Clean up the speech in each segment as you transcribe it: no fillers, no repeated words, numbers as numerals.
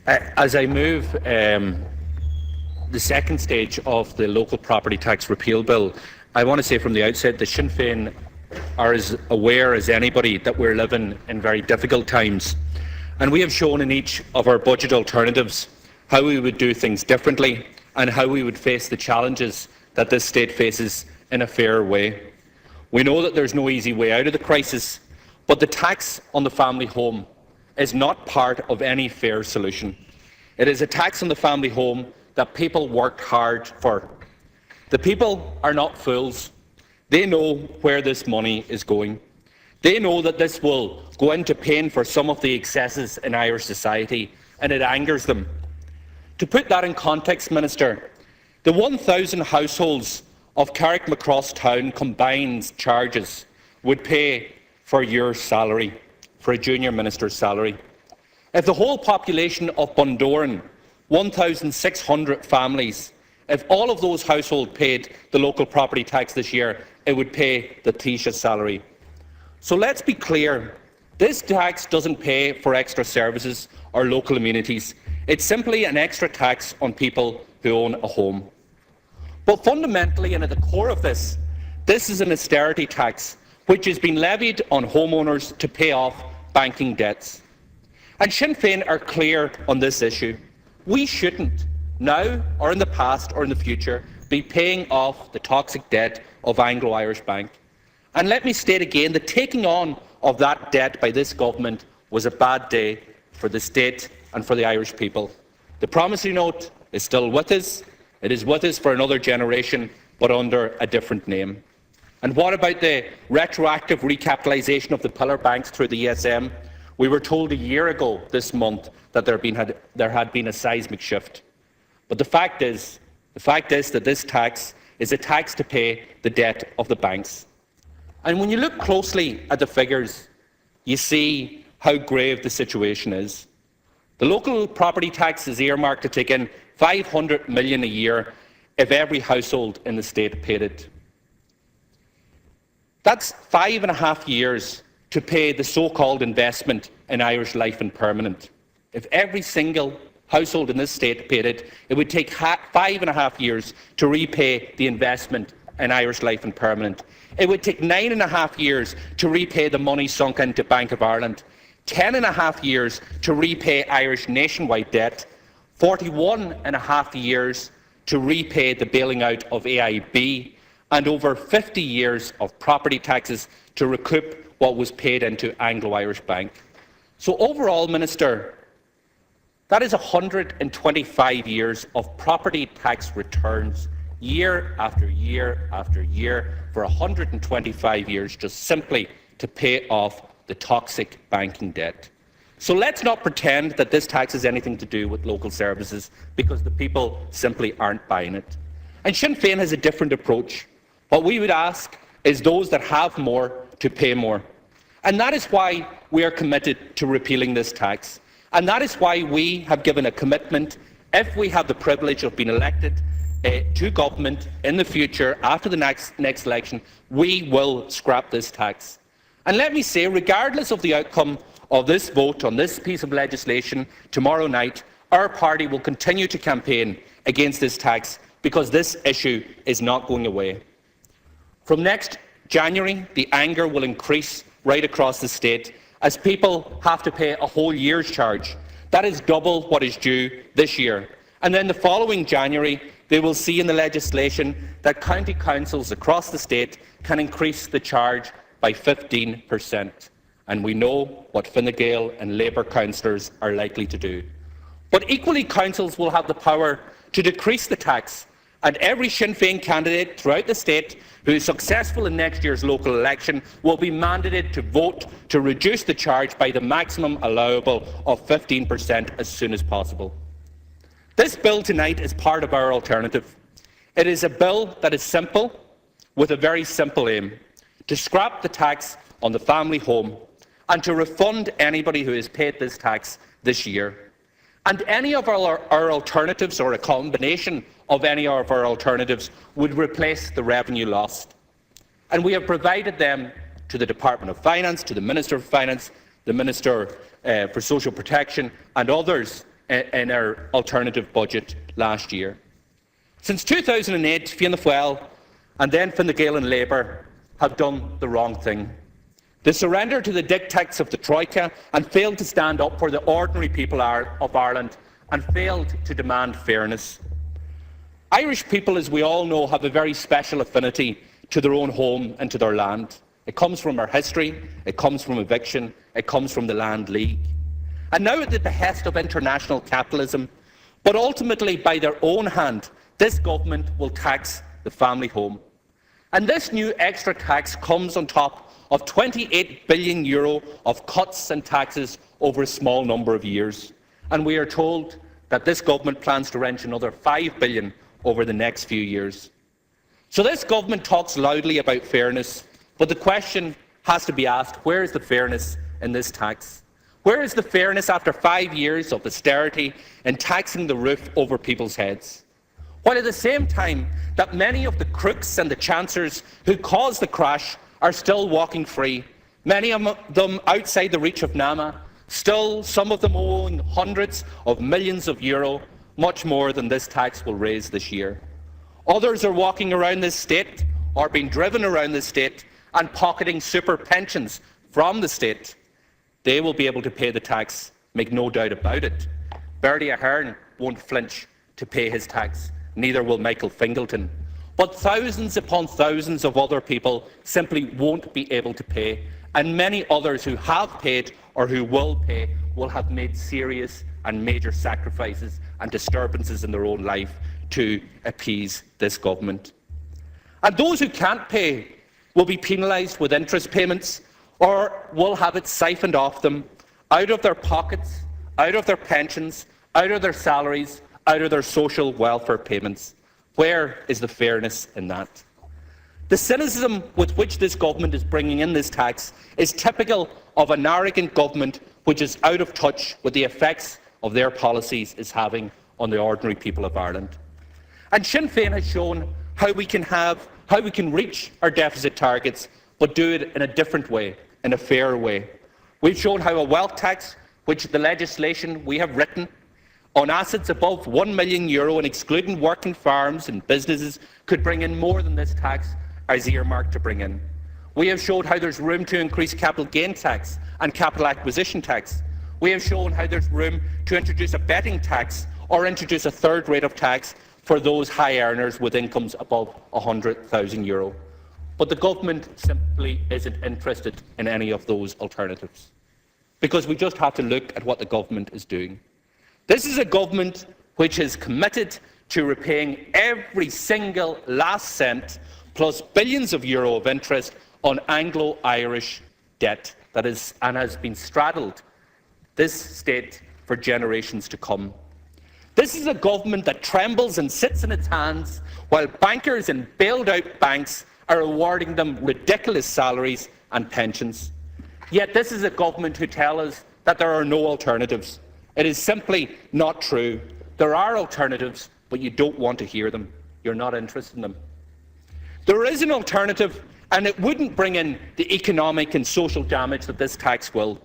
As I move the second stage of the local property tax repeal bill, I want to say from the outset that Sinn Féin are as aware as anybody that we're living in very difficult times. And we have shown in each of our budget alternatives how we would do things differently and how we would face the challenges that this state faces in a fair way. We know that there's no easy way out of the crisis, but the tax on the family home is not part of any fair solution. It is a tax on the family home that people worked hard for. The people are not fools. They know where this money is going. They know that this will go into paying for some of the excesses in Irish society, and it angers them. To put that in context, Minister, the 1,000 households of Carrickmacross Town combined charges would pay for your salary, for a junior minister's salary. If the whole population of Bundoran, 1,600 families, if all of those households paid the local property tax this year, it would pay the Taoiseach's salary. So let's be clear, this tax doesn't pay for extra services or local amenities. It's simply an extra tax on people who own a home. But fundamentally and at the core of this is an austerity tax which has been levied on homeowners to pay off banking debts. And Sinn Féin are clear on this issue. We shouldn't, now or in the past or in the future, be paying off the toxic debt of Anglo-Irish Bank. And let me state again, the taking on of that debt by this government was a bad day for the state and for the Irish people. The promissory note is still with us. It is with us for another generation, but under a different name. And what about the retroactive recapitalisation of the pillar banks through the ESM? We were told a year ago this month that there had been a seismic shift. But the fact is that this tax is a tax to pay the debt of the banks. And when you look closely at the figures, you see how grave the situation is. The local property tax is earmarked to take in $500 million a year if every household in the state paid it. That's 5.5 years to pay the so-called investment in Irish Life and Permanent. If every single household in this state paid it, it would take 5.5 years to repay the investment in Irish Life and Permanent. It would take 9.5 years to repay the money sunk into Bank of Ireland, 10.5 years to repay Irish nationwide debt, 41.5 years to repay the bailing out of AIB, and over 50 years of property taxes to recoup what was paid into Anglo-Irish Bank. So overall, Minister, that is 125 years of property tax returns, year after year after year, for 125 years, just simply to pay off the toxic banking debt. So let's not pretend that this tax has anything to do with local services, because the people simply aren't buying it. And Sinn Féin has a different approach. What we would ask is those that have more to pay more. And that is why we are committed to repealing this tax. And that is why we have given a commitment, if we have the privilege of being elected to government in the future, after the next election, we will scrap this tax. And let me say, regardless of the outcome of this vote on this piece of legislation tomorrow night, our party will continue to campaign against this tax, because this issue is not going away. From next January, the anger will increase right across the state as people have to pay a whole year's charge. That is double what is due this year. And then the following January, they will see in the legislation that county councils across the state can increase the charge by 15%. And we know what Fine Gael and Labour councillors are likely to do. But equally, councils will have the power to decrease the tax, and every Sinn Féin candidate throughout the state who is successful in next year's local election will be mandated to vote to reduce the charge by the maximum allowable of 15% as soon as possible. This bill tonight is part of our alternative. It is a bill that is simple, with a very simple aim: to scrap the tax on the family home and to refund anybody who has paid this tax this year. And any of our alternatives, or a combination of any of our alternatives, would replace the revenue lost. And we have provided them to the Department of Finance, to the Minister of Finance, the Minister for Social Protection and others in our alternative budget last year. Since 2008, Fianna Fáil and then Fine Gael and Labour have done the wrong thing. They surrendered to the dictates of the Troika and failed to stand up for the ordinary people of Ireland and failed to demand fairness. Irish people, as we all know, have a very special affinity to their own home and to their land. It comes from our history, it comes from eviction, it comes from the Land League. And now at the behest of international capitalism, but ultimately by their own hand, this government will tax the family home. And this new extra tax comes on top of €28 billion of cuts and taxes over a small number of years. And we are told that this government plans to wrench another €5 billion over the next few years. So this government talks loudly about fairness, but the question has to be asked, where is the fairness in this tax? Where is the fairness after 5 years of austerity and taxing the roof over people's heads? While at the same time that many of the crooks and the chancers who caused the crash are still walking free, many of them outside the reach of NAMA, still some of them owing hundreds of millions of euro, much more than this tax will raise this year. Others are walking around this state or being driven around this state and pocketing super pensions from the state. They will be able to pay the tax, make no doubt about it. Bertie Ahern won't flinch to pay his tax, neither will Michael Fingleton. But thousands upon thousands of other people simply won't be able to pay, and many others who have paid or who will pay will have made serious and major sacrifices and disturbances in their own life to appease this government. And those who can't pay will be penalised with interest payments or will have it siphoned off them out of their pockets, out of their pensions, out of their salaries, out of their social welfare payments. Where is the fairness in that? The cynicism with which this government is bringing in this tax is typical of an arrogant government which is out of touch with the effects of their policies is having on the ordinary people of Ireland. And Sinn Féin has shown how we can reach our deficit targets, but do it in a different way, in a fair way. We've shown how a wealth tax, which the legislation we have written on assets above €1 million and excluding working farms and businesses, could bring in more than this tax is earmarked to bring in. We have shown how there's room to increase capital gain tax and capital acquisition tax. We have shown how there's room to introduce a betting tax or introduce a third rate of tax for those high earners with incomes above €100,000. But the government simply isn't interested in any of those alternatives, because we just have to look at what the government is doing. This is a government which is committed to repaying every single last cent plus billions of euro of interest on Anglo-Irish debt that is and has been straddled this state for generations to come. This is a government that trembles and sits in its hands while bankers and bailed-out banks are awarding them ridiculous salaries and pensions. Yet this is a government who tell us that there are no alternatives. It is simply not true. There are alternatives, but you don't want to hear them. You're not interested in them. There is an alternative, and it wouldn't bring in the economic and social damage that this tax will.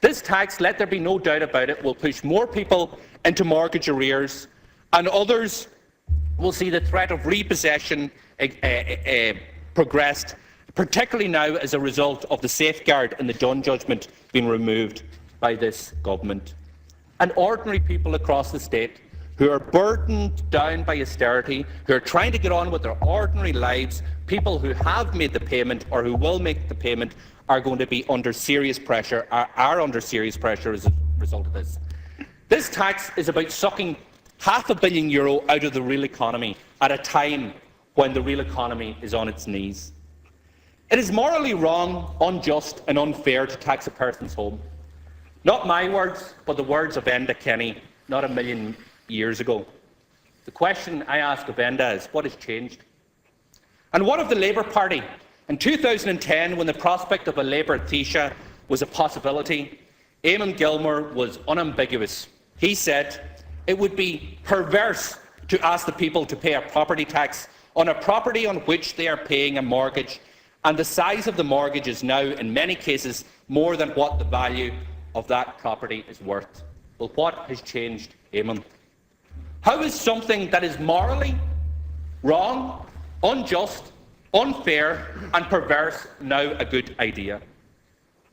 This tax, let there be no doubt about it, will push more people into mortgage arrears, and others will see the threat of repossession progressed, particularly now as a result of the safeguard in the Dunn judgment being removed by this government. And ordinary people across the state who are burdened down by austerity, who are trying to get on with their ordinary lives, people who have made the payment or who will make the payment, are going to be under serious pressure, are under serious pressure as a result of this. This tax is about sucking €500 million out of the real economy at a time when the real economy is on its knees. It is morally wrong, unjust and unfair to tax a person's home. Not my words, but the words of Enda Kenny not a million years ago. The question I ask of Enda is, what has changed? And what of the Labour Party? In 2010, when the prospect of a Labour Taoiseach was a possibility, Eamon Gilmore was unambiguous. He said it would be perverse to ask the people to pay a property tax on a property on which they are paying a mortgage, and the size of the mortgage is now, in many cases, more than what the value of that property is worth. Well, what has changed, Eamon? How is something that is morally wrong, unjust, unfair and perverse now a good idea?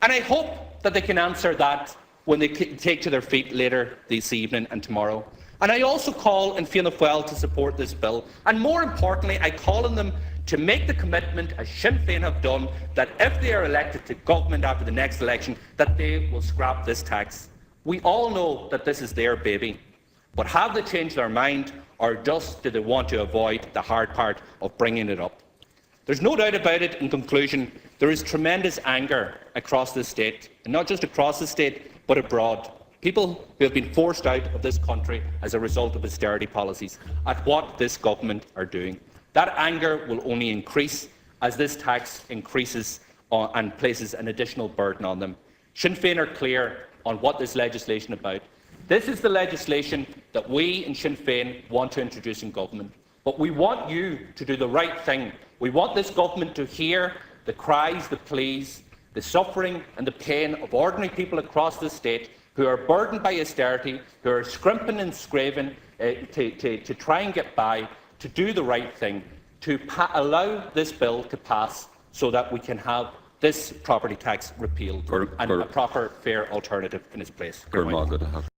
And I hope that they can answer that when they take to their feet later this evening and tomorrow. And I also call on Fianna Fáil to support this bill. And more importantly, I call on them to make the commitment, as Sinn Féin have done, that if they are elected to government after the next election, that they will scrap this tax. We all know that this is their baby. But have they changed their mind, or just do they want to avoid the hard part of bringing it up? There's no doubt about it, in conclusion, there is tremendous anger across the state, and not just across the state, but abroad. People who have been forced out of this country as a result of austerity policies at what this government are doing. That anger will only increase as this tax increases and places an additional burden on them. Sinn Féin are clear on what this legislation is about. This is the legislation that we in Sinn Féin want to introduce in government. But we want you to do the right thing. We want this government to hear the cries, the pleas, the suffering and the pain of ordinary people across the state who are burdened by austerity, who are scrimping and scraping to try and get by, to do the right thing, to allow this bill to pass so that we can have this property tax repealed and a proper, fair alternative in its place.